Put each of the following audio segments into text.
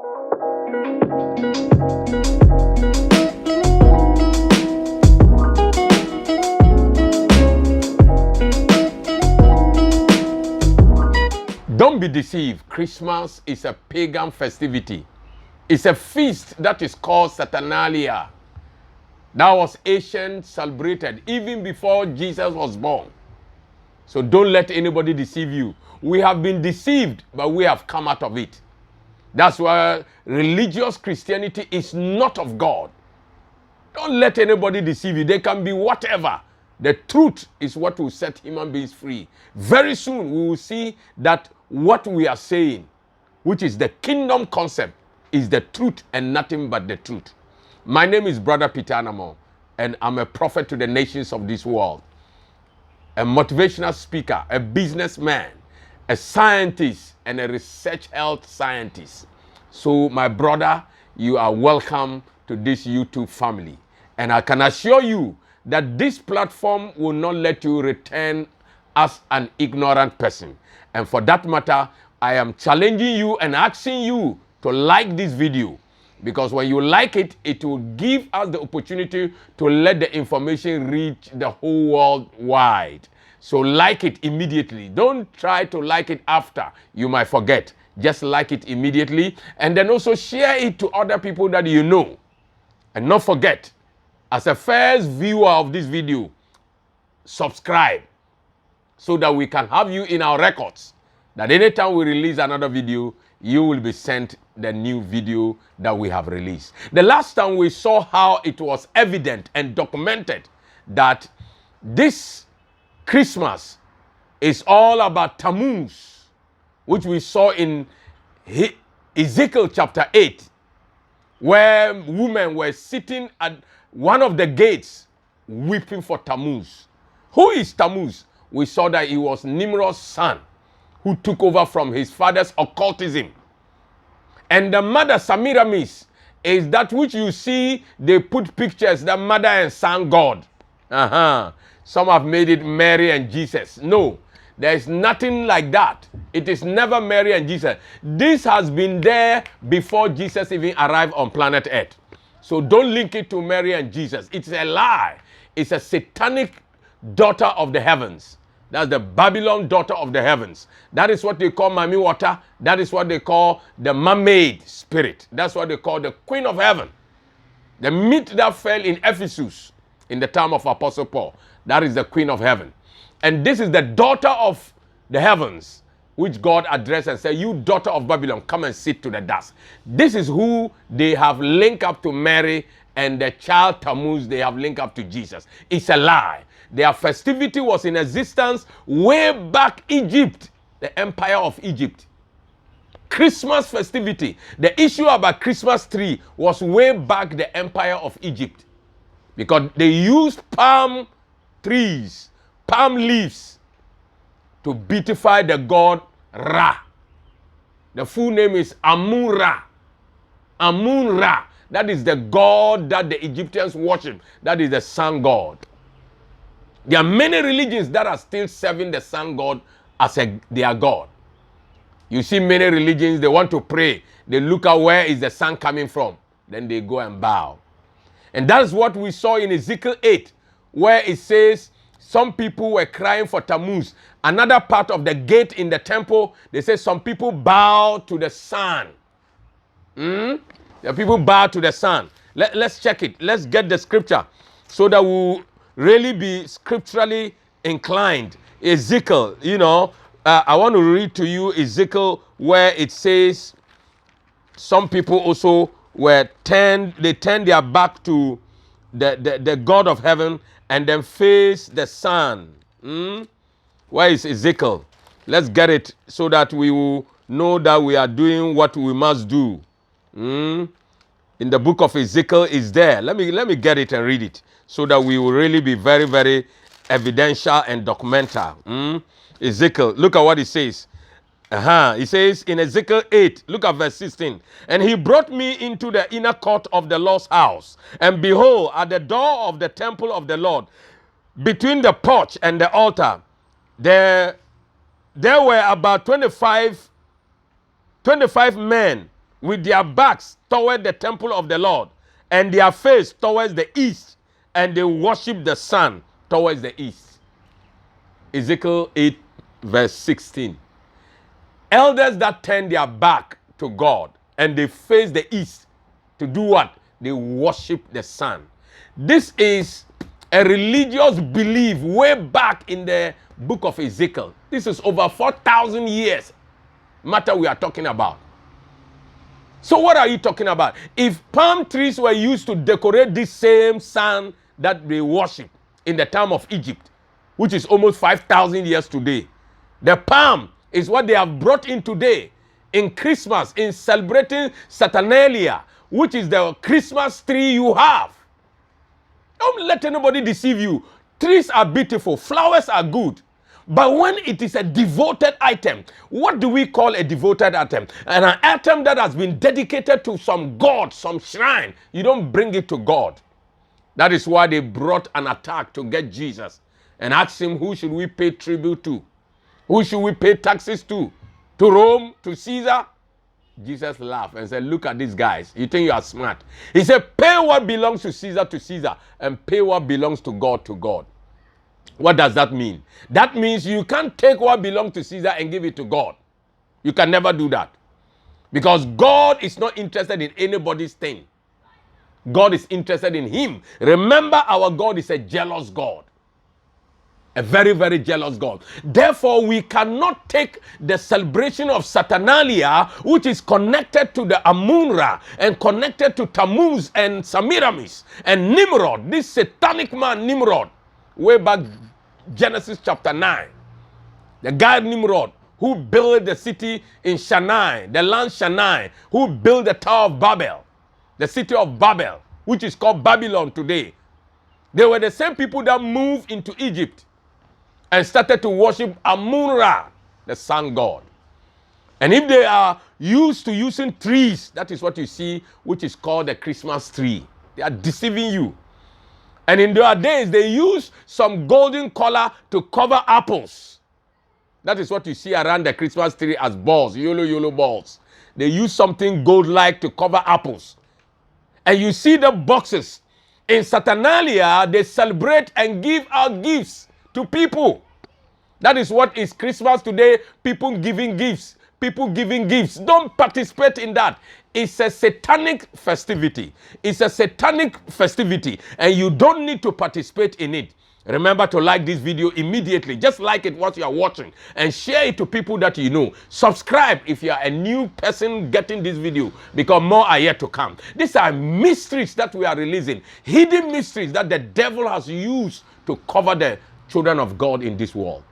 Don't be deceived. Christmas is a pagan festivity. It's a feast that is called saturnalia. That was ancient, celebrated even before Jesus was born. So don't let anybody deceive you. We have been deceived, but we have come out of it. That's why religious Christianity is not of God. Don't let anybody deceive you. They can be whatever. The truth is what will set human beings free. Very soon we will see that what we are saying, which is the kingdom concept, is the truth and nothing but the truth. My name is Brother Peter Anamo, and I'm a prophet to the nations of this world. A motivational speaker, a businessman, a scientist, and a research health scientist. So my brother, you are welcome to this YouTube family. And I can assure you that this platform will not let you return as an ignorant person. And for that matter, I am challenging you and asking you to like this video. Because when you like it, it will give us the opportunity to let the information reach the whole world wide. So like it immediately. Don't try to like it after. You might forget. Just like it immediately. And then also share it to other people that you know. And not forget, as a first viewer of this video, subscribe so that we can have you in our records. That anytime we release another video, you will be sent the new video that we have released. The last time we saw how it was evident and documented that this Christmas is all about Tammuz, which we saw in Ezekiel chapter 8, where women were sitting at one of the gates weeping for Tammuz. Who is Tammuz? We saw that he was Nimrod's son who took over from his father's occultism. And the mother Semiramis is that which you see, they put pictures, the mother and son God. Some have made it Mary and Jesus. No, there is nothing like that. It is never Mary and Jesus. This has been there before Jesus even arrived on planet Earth. So don't link it to Mary and Jesus. It's a lie. It's a satanic daughter of the heavens. That's the Babylon daughter of the heavens. That is what they call Mami Water. That is what they call the mermaid spirit. That's what they call the queen of heaven. The meat that fell in Ephesus in the time of Apostle Paul. That is the queen of heaven. And this is the daughter of the heavens, which God addressed and said, you daughter of Babylon, come and sit to the dust. This is who they have linked up to Mary, and the child Tammuz they have linked up to Jesus. It's a lie. Their festivity was in existence way back Egypt, the empire of Egypt. Christmas festivity. The issue about Christmas tree was way back the empire of Egypt. Because they used palm trees, palm leaves to beautify the god Ra. The full name is Amun-Ra. Amun-Ra. That is the god that the Egyptians worship. That is the sun god. There are many religions that are still serving the sun god as their god. You see many religions, they want to pray. They look at where is the sun coming from. Then they go and bow. And that's what we saw in Ezekiel 8, where it says some people were crying for Tammuz. Another part of the gate in the temple, they say some people bow to the sun. The people bow to the sun. Let's check it. Let's get the scripture so that we'll really be scripturally inclined. Ezekiel, I want to read to you Ezekiel where it says some people also turned their back to the God of heaven and then face the sun. Where is Ezekiel? Let's get it so that we will know that we are doing what we must do. In the book of Ezekiel is there. Let me get it and read it so that we will really be very, very evidential and documental. Ezekiel, look at what it says. It says in Ezekiel 8, look at verse 16. And he brought me into the inner court of the Lord's house. And behold, at the door of the temple of the Lord, between the porch and the altar, there were about 25 men with their backs toward the temple of the Lord, and their face towards the east, and they worship the sun towards the east. Ezekiel 8 verse 16. Elders that turn their back to God and they face the east to do what? They worship the sun. This is a religious belief way back in the book of Ezekiel. This is over 4,000 years matter we are talking about. So what are you talking about? If palm trees were used to decorate this same sun that they worship in the time of Egypt, which is almost 5,000 years today, the palm is what they have brought in today in Christmas, in celebrating Saturnalia, which is the Christmas tree you have. Don't let anybody deceive you. Trees are beautiful, flowers are good. But when it is a devoted item, what do we call a devoted item? An item that has been dedicated to some god, some shrine. You don't bring it to God. That is why they brought an attack to get Jesus and asked him, who should we pay tribute to? Who should we pay taxes to? To Rome? To Caesar? Jesus laughed and said, look at these guys. You think you are smart. He said, pay what belongs to Caesar, and pay what belongs to God to God. What does that mean? That means you can't take what belongs to Caesar and give it to God. You can never do that. Because God is not interested in anybody's thing. God is interested in him. Remember, our God is a jealous God. A very, very jealous God. Therefore, we cannot take the celebration of Saturnalia, which is connected to the Amun-Ra and connected to Tammuz and Semiramis and Nimrod, this satanic man Nimrod, way back Genesis chapter 9. The guy Nimrod who built the city in Shaddai, the land Shaddai, who built the Tower of Babel, the city of Babel, which is called Babylon today. They were the same people that moved into Egypt and started to worship Amun-Ra, the sun god. And if they are used to using trees, that is what you see, which is called the Christmas tree. They are deceiving you. And in their days, they use some golden color to cover apples. That is what you see around the Christmas tree as balls, yellow balls. They use something gold-like to cover apples. And you see the boxes. In Saturnalia, they celebrate and give out gifts to people. That is what is Christmas today. People giving gifts. People giving gifts. Don't participate in that. It's a satanic festivity. It's a satanic festivity. And you don't need to participate in it. Remember to like this video immediately. Just like it what you are watching. And share it to people that you know. Subscribe if you are a new person getting this video, because more are yet to come. These are mysteries that we are releasing. Hidden mysteries that the devil has used to cover the children of God in this world.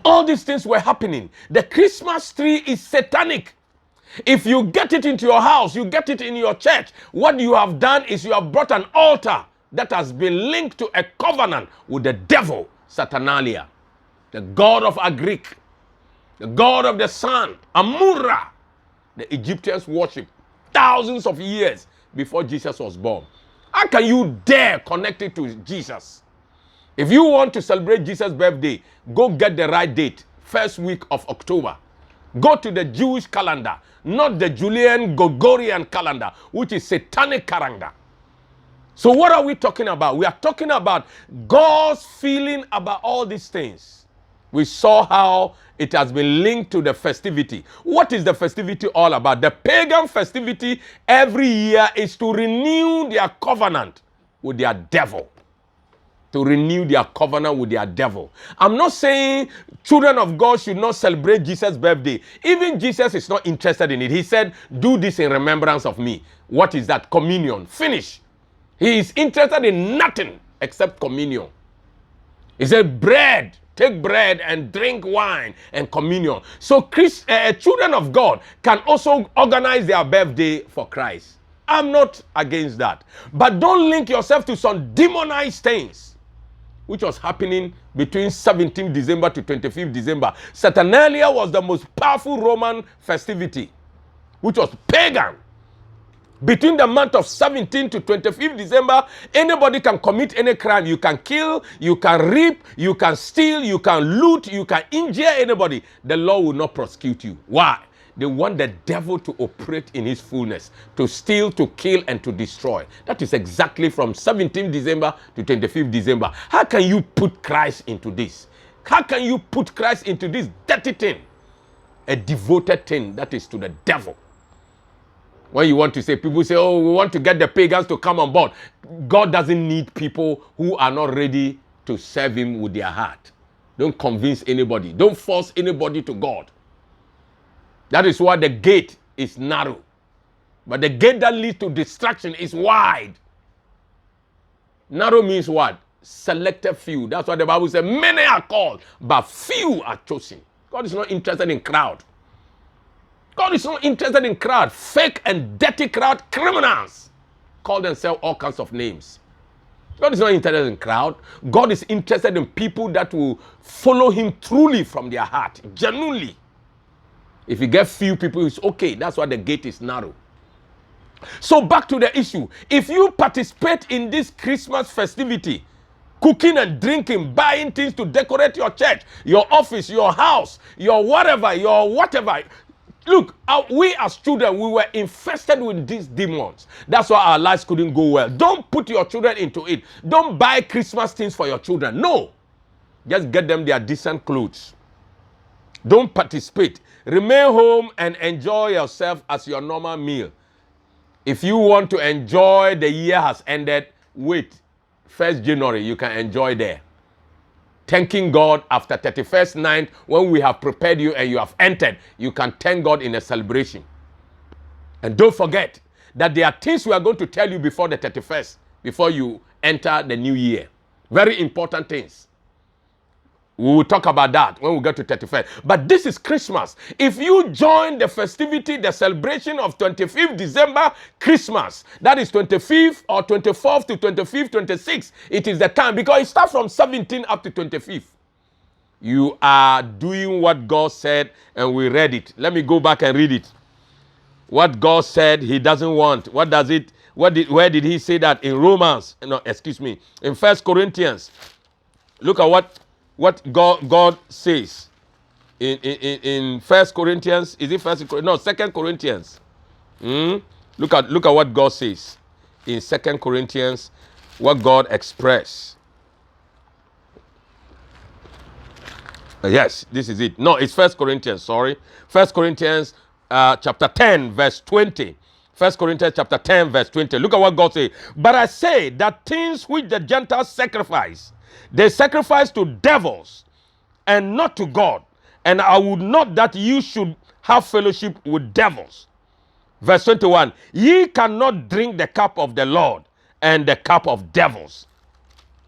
All these things were happening. The Christmas tree is satanic. If you get it into your house, you get it in your church, what you have done is you have brought an altar that has been linked to a covenant with the devil, Saturnalia, the god of Agric, the god of the sun, Amun-Ra. The Egyptians worshipped thousands of years before Jesus was born. How can you dare connect it to Jesus? If you want to celebrate Jesus' birthday, go get the right date, first week of October. Go to the Jewish calendar, not the Julian Gregorian calendar, which is satanic calendar. So what are we talking about? We are talking about God's feeling about all these things. We saw how it has been linked to the festivity. What is the festivity all about? The pagan festivity every year is to renew their covenant with their devil. To renew their covenant with their devil. I'm not saying children of God should not celebrate Jesus' birthday. Even Jesus is not interested in it. He said, do this in remembrance of me. What is that? Communion. Finish. He is interested in nothing except communion. He said, bread. Take bread and drink wine and communion. So children of God can also organize their birthday for Christ. I'm not against that. But don't link yourself to some demonized things, which was happening between 17th December to 25th December. Saturnalia was the most powerful Roman festivity, which was pagan. Between the month of 17th to 25th December, anybody can commit any crime. You can kill, you can rape, you can steal, you can loot, you can injure anybody. The law will not prosecute you. Why? They want the devil to operate in his fullness, to steal, to kill, and to destroy. That is exactly from 17th December to 25th December. How can you put Christ into this? How can you put Christ into this dirty thing? A devoted thing that is to the devil. When you want to say, people say, oh, we want to get the pagans to come on board. God doesn't need people who are not ready to serve him with their heart. Don't convince anybody. Don't force anybody to God. That is why the gate is narrow. But the gate that leads to destruction is wide. Narrow means what? Selected few. That's what the Bible says. Many are called, but few are chosen. God is not interested in crowd. God is not interested in crowd. Fake and dirty crowd, criminals. Call themselves all kinds of names. God is not interested in crowd. God is interested in people that will follow him truly from their heart, genuinely. If you get few people, it's okay. That's why the gate is narrow. So back to the issue. If you participate in this Christmas festivity, cooking and drinking, buying things to decorate your church, your office, your house, your whatever, look, we as children, we were infested with these demons. That's why our lives couldn't go well. Don't put your children into it. Don't buy Christmas things for your children. No. Just get them their decent clothes. Don't participate. Remain home and enjoy yourself as your normal meal. If you want to enjoy the year has ended, wait. 1st January, you can enjoy there. Thanking God after 31st night, when we have prepared you and you have entered, you can thank God in a celebration. And don't forget that there are things we are going to tell you before the 31st, before you enter the new year. Very important things. We will talk about that when we get to 31st. But this is Christmas. If you join the festivity, the celebration of 25th December, Christmas, that is 25th or 24th to 25th, 26th, it is the time because it starts from 17th up to 25th. You are doing what God said and we read it. Let me go back and read it. What God said he doesn't want. What does it? Where did he say that? In Romans, no, excuse me, in 1 Corinthians. Look at what God says in 1 Corinthians. Is it 1 Corinthians? No, 2 Corinthians. Look at what God says in 2 Corinthians, what God expressed. Yes, this is it. No, it's 1 Corinthians, sorry. 1 Corinthians chapter 10, verse 20. 1 Corinthians chapter 10, verse 20. Look at what God says. But I say that things which the Gentiles sacrifice, they sacrifice to devils and not to God. And I would not that you should have fellowship with devils. Verse 21. Ye cannot drink the cup of the Lord and the cup of devils.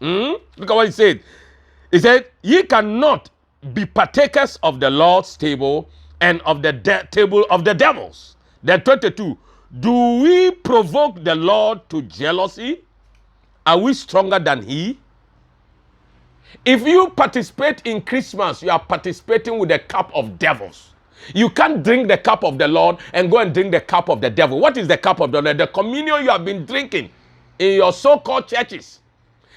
Look at what he said. He said, ye cannot be partakers of the Lord's table and of the table of the devils. Then 22. Do we provoke the Lord to jealousy? Are we stronger than he? If you participate in Christmas, you are participating with the cup of devils. You can't drink the cup of the Lord and go and drink the cup of the devil. What is the cup of the Lord? The communion you have been drinking in your so-called churches.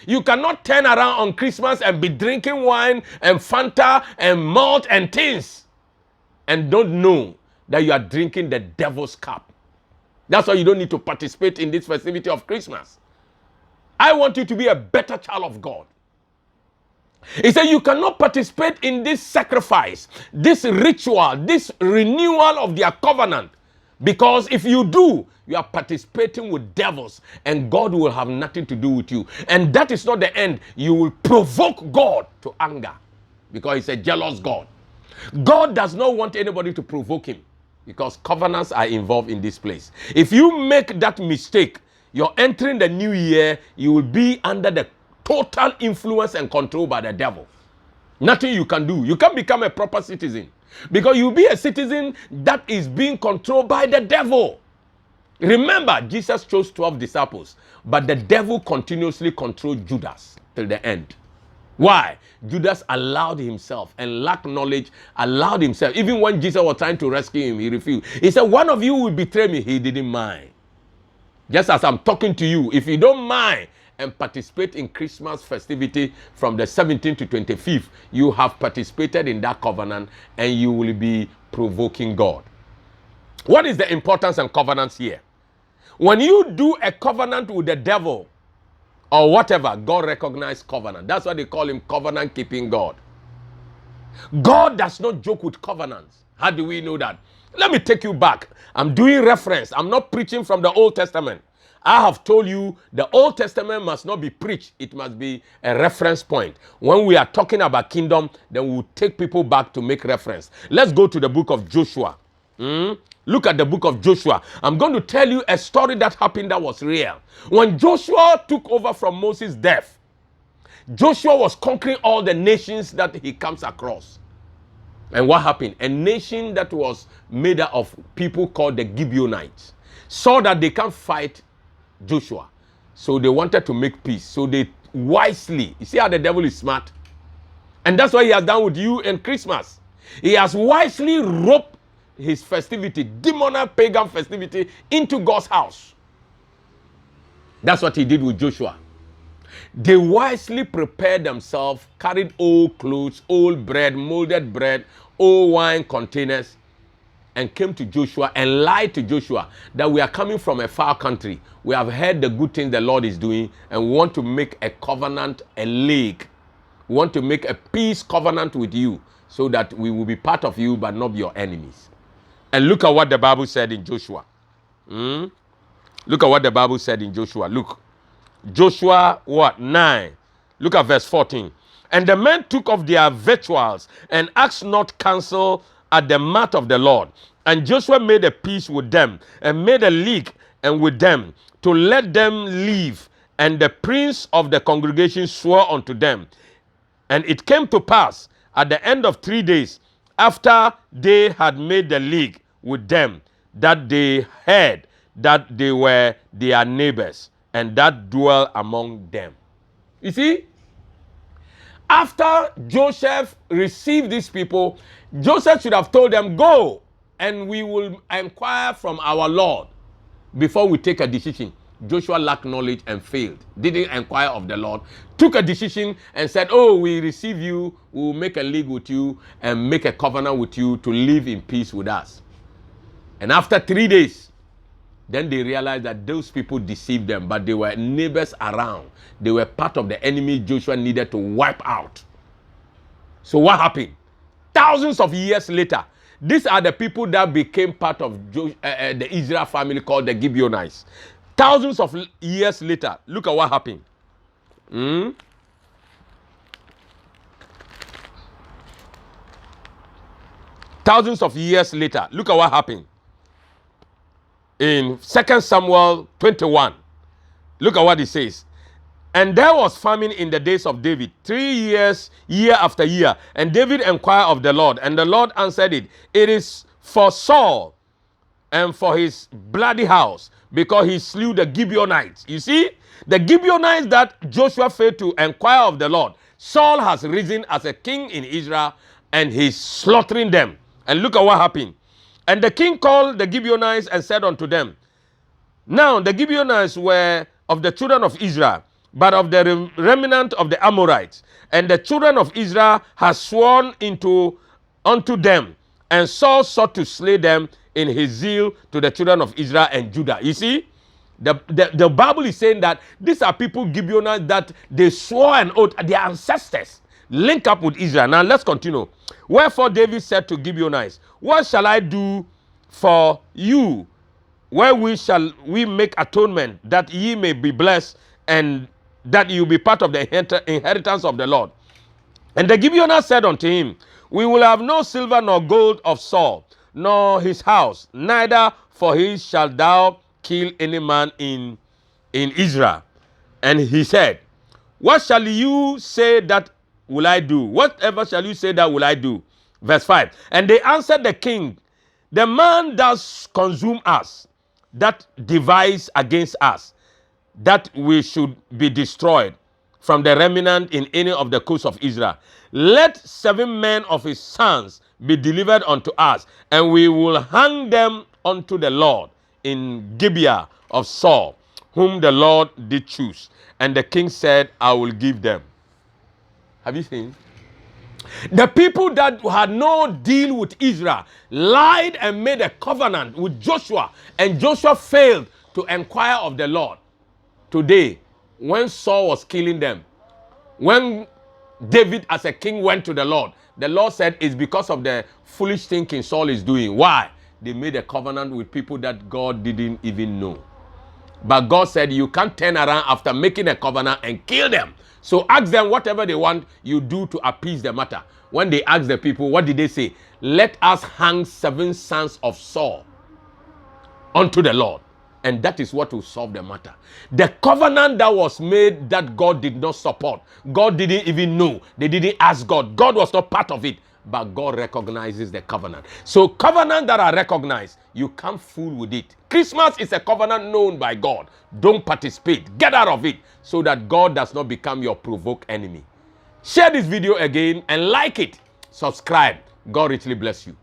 You cannot turn around on Christmas and be drinking wine and Fanta and malt and things and don't know that you are drinking the devil's cup. That's why you don't need to participate in this festivity of Christmas. I want you to be a better child of God. He said you cannot participate in this sacrifice, this ritual, this renewal of their covenant. Because if you do, you are participating with devils and God will have nothing to do with you. And that is not the end. You will provoke God to anger because he's a jealous God. God does not want anybody to provoke him because covenants are involved in this place. If you make that mistake, you're entering the new year, you will be under the total influence and control by the devil. Nothing you can do. You can't become a proper citizen because you'll be a citizen that is being controlled by the devil. Remember, Jesus chose 12 disciples, but the devil continuously controlled Judas till the end. Why? Judas allowed himself and lacked knowledge, allowed himself. Even when Jesus was trying to rescue him, he refused. He said, one of you will betray me. He didn't mind. Just as I'm talking to you, if you don't mind and participate in Christmas festivity from the 17th to 25th, you have participated in that covenant and you will be provoking God. What is the importance and covenants here? When you do a covenant with the devil or whatever, God recognizes covenant. That's why they call him covenant keeping God. God does not joke with covenants. How do we know that? Let me take you back. I'm doing reference. I'm not preaching from the Old Testament. I have told you the Old Testament must not be preached. It must be a reference point. When we are talking about kingdom, then we'll take people back to make reference. Let's go to the book of Joshua. Look at the book of Joshua. I'm going to tell you a story that happened that was real. When Joshua took over from Moses' death, Joshua was conquering all the nations that he comes across. And what happened? A nation that was made up of people called the Gibeonites saw that they can't fight Joshua. So they wanted to make peace. So they wisely, you see how the devil is smart? And that's what he has done with you in Christmas. He has wisely roped his festivity, demonic pagan festivity, into God's house. That's what he did with Joshua. They wisely prepared themselves, carried old clothes, old bread, molded bread, old wine containers, and came to Joshua and lied to Joshua that we are coming from a far country. We have heard the good things the Lord is doing, and we want to make a covenant, a league. We want to make a peace covenant with you so that we will be part of you but not be your enemies. And look at what the Bible said in Joshua. Look at what the Bible said in Joshua. Look. Joshua what? 9. Look at verse 14. And the men took off their victuals and asked not counsel at the mouth of the Lord. And Joshua made a peace with them and made a league and with them to let them live. And the prince of the congregation swore unto them. And it came to pass at the end of 3 days after they had made the league with them that they heard that they were their neighbors and that dwell among them. You see, after Joseph received these people, Joseph should have told them, go and we will inquire from our Lord before we take a decision. Joshua lacked knowledge and failed. Didn't inquire of the Lord. Took a decision and said, oh, we receive you. We will make a league with you and make a covenant with you to live in peace with us. And after 3 days, then they realized that those people deceived them, but they were neighbors around. They were part of the enemy Joshua needed to wipe out. So what happened? Thousands of years later, these are the people that became part of the Israel family called the Gibeonites. Thousands of years later, look at what happened. Thousands of years later, look at what happened. In 2 Samuel 21, look at what it says. And there was famine in the days of David, 3 years, year after year. And David inquired of the Lord, and the Lord answered it. It is for Saul and for his bloody house, because he slew the Gibeonites. You see, the Gibeonites that Joshua failed to inquire of the Lord. Saul has risen as a king in Israel, and he's slaughtering them. And look at what happened. And the king called the Gibeonites and said unto them, now the Gibeonites were of the children of Israel, but of the remnant of the Amorites. And the children of Israel had sworn unto them. And Saul sought to slay them in his zeal to the children of Israel and Judah. You see, the Bible is saying that these are people, Gibeonites, that they swore an oath, their ancestors link up with Israel. Now let's continue. Wherefore David said to Gibeonites, what shall I do for you, where shall we make atonement, that ye may be blessed, and that you be part of the inheritance of the Lord? And the Gibeonites said unto him, we will have no silver nor gold of Saul, nor his house, neither for he shalt thou kill any man in Israel. And he said, what shall you say that will I do? Whatever shall you say that will I do? Verse 5. And they answered the king, the man does consume us, that devise against us, that we should be destroyed from the remnant in any of the coasts of Israel. Let 7 men of his sons be delivered unto us, and we will hang them unto the Lord in Gibeah of Saul, whom the Lord did choose. And the king said, I will give them. Have you seen? The people that had no deal with Israel lied and made a covenant with Joshua, and Joshua failed to inquire of the Lord. Today, when Saul was killing them, when David as a king went to the Lord said it's because of the foolish thinking Saul is doing. Why? They made a covenant with people that God didn't even know. But God said you can't turn around after making a covenant and kill them. So ask them whatever they want you do to appease the matter. When they asked the people, what did they say? Let us hang 7 sons of Saul unto the Lord. And that is what will solve the matter. The covenant that was made that God did not support, God didn't even know. They didn't ask God. God was not part of it. But God recognizes the covenant. So covenant that are recognized, you can't fool with it. Christmas is a covenant known by God. Don't participate. Get out of it so that God does not become your provoked enemy. Share this video again and like it. Subscribe. God richly bless you.